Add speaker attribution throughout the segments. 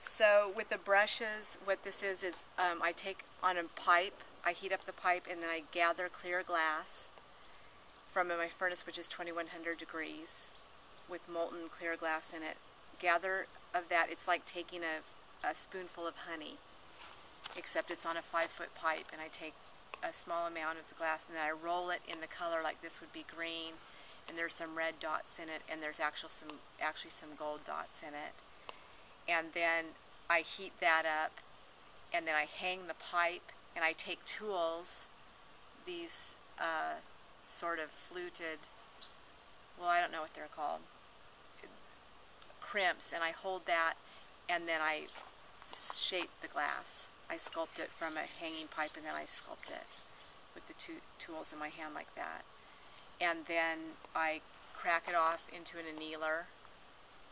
Speaker 1: So with the brushes, what this is I take on a pipe, I heat up the pipe, and then I gather clear glass from my furnace, which is 2100 degrees, with molten clear glass in it. Gather of that, it's like taking a spoonful of honey, except it's on a 5-foot pipe, and I take a small amount of the glass, and then I roll it in the color like this would be green, and there's some red dots in it, and there's actually some gold dots in it. And then I heat that up, and then I hang the pipe, and I take tools, these sort of fluted, well, I don't know what they're called, crimps, and I hold that, and then I shape the glass. I sculpt it from a hanging pipe, and then I sculpt it with the two tools in my hand like that. And then I crack it off into an annealer,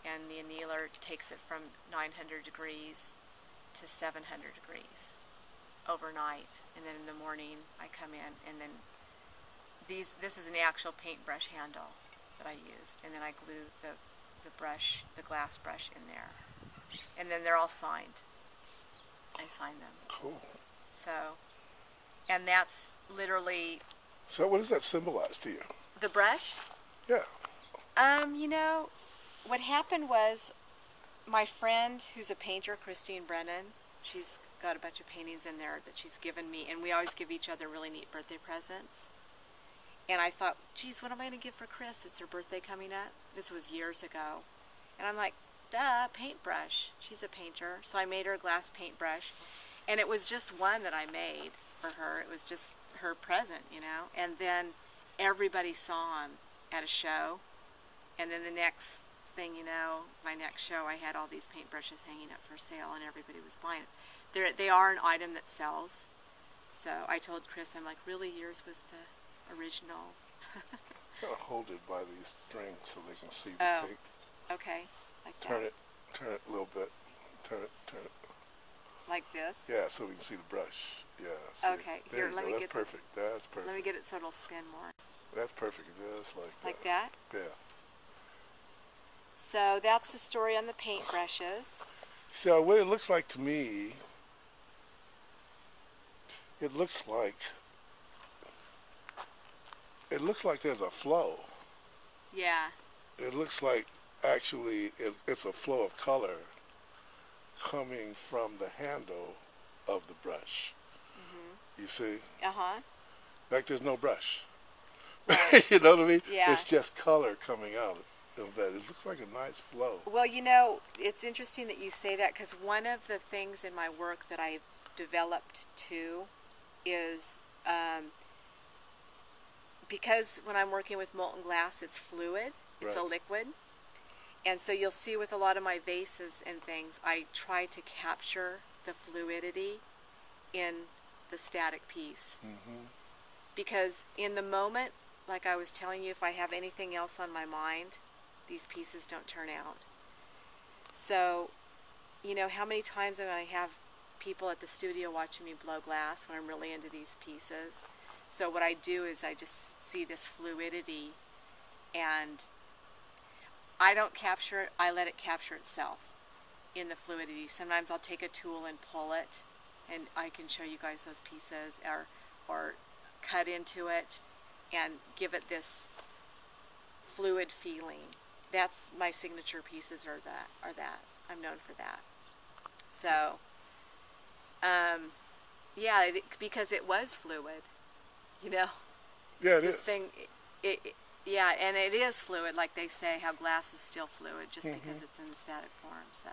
Speaker 1: and the annealer takes it from 900 degrees to 700 degrees overnight. And then in the morning I come in, and then this is an actual paintbrush handle that I used, and then I glue the glass brush in there, and then they're all signed. I sign them.
Speaker 2: Cool.
Speaker 1: So, and that's literally.
Speaker 2: So what does that symbolize to you?
Speaker 1: The brush?
Speaker 2: Yeah.
Speaker 1: You know, what happened was my friend who's a painter, Christine Brennan, she's got a bunch of paintings in there that she's given me, and we always give each other really neat birthday presents. And I thought, geez, what am I going to give for Chris? It's her birthday coming up. This was years ago. And I'm like, duh, paintbrush. She's a painter. So I made her a glass paintbrush. And it was just one that I made for her. It was just her present, you know. And then everybody saw him at a show. And then the next thing you know, my next show, I had all these paintbrushes hanging up for sale, and everybody was buying it. They are an item that sells. So I told Chris, I'm like, really, yours was the original?
Speaker 2: Gotta hold it by these strings so they can see the paint.
Speaker 1: Okay, like
Speaker 2: turn
Speaker 1: that.
Speaker 2: Turn it a little bit. Turn it.
Speaker 1: Like this?
Speaker 2: Yeah, so we can see the brush. Yeah. See.
Speaker 1: Okay,
Speaker 2: There
Speaker 1: here,
Speaker 2: you
Speaker 1: let
Speaker 2: go.
Speaker 1: me
Speaker 2: That's
Speaker 1: get
Speaker 2: perfect. That's perfect.
Speaker 1: Let me get it so it'll spin more.
Speaker 2: That's perfect. Just
Speaker 1: like that.
Speaker 2: Yeah.
Speaker 1: So that's the story on the paintbrushes.
Speaker 2: So what it looks like to me, it looks like there's a flow.
Speaker 1: Yeah.
Speaker 2: It looks like actually it's a flow of color coming from the handle of the brush. Mm-hmm. You see?
Speaker 1: Uh-huh.
Speaker 2: Like there's no brush.
Speaker 1: Right.
Speaker 2: You know what I mean?
Speaker 1: Yeah.
Speaker 2: It's just color coming out of that. It looks like a nice flow.
Speaker 1: Well, you know, it's interesting that you say that, because one of the things in my work that I've developed too is because when I'm working with molten glass, it's fluid, it's
Speaker 2: Right.
Speaker 1: a liquid. And so you'll see with a lot of my vases and things, I try to capture the fluidity in the static piece.
Speaker 2: Mm-hmm.
Speaker 1: Because in the moment, like I was telling you, if I have anything else on my mind, these pieces don't turn out. So, you know, how many times am I have people at the studio watching me blow glass when I'm really into these pieces? So what I do is I just see this fluidity, and I don't capture it, I let it capture itself in the fluidity. Sometimes I'll take a tool and pull it, and I can show you guys those pieces, or cut into it and give it this fluid feeling. That's my signature pieces are that. I'm known for that. So, yeah, because it was fluid, you know.
Speaker 2: Yeah, it
Speaker 1: this
Speaker 2: is.
Speaker 1: thing, yeah, and it is fluid, like they say, how glass is still fluid just
Speaker 2: Mm-hmm.
Speaker 1: because it's in static form. So,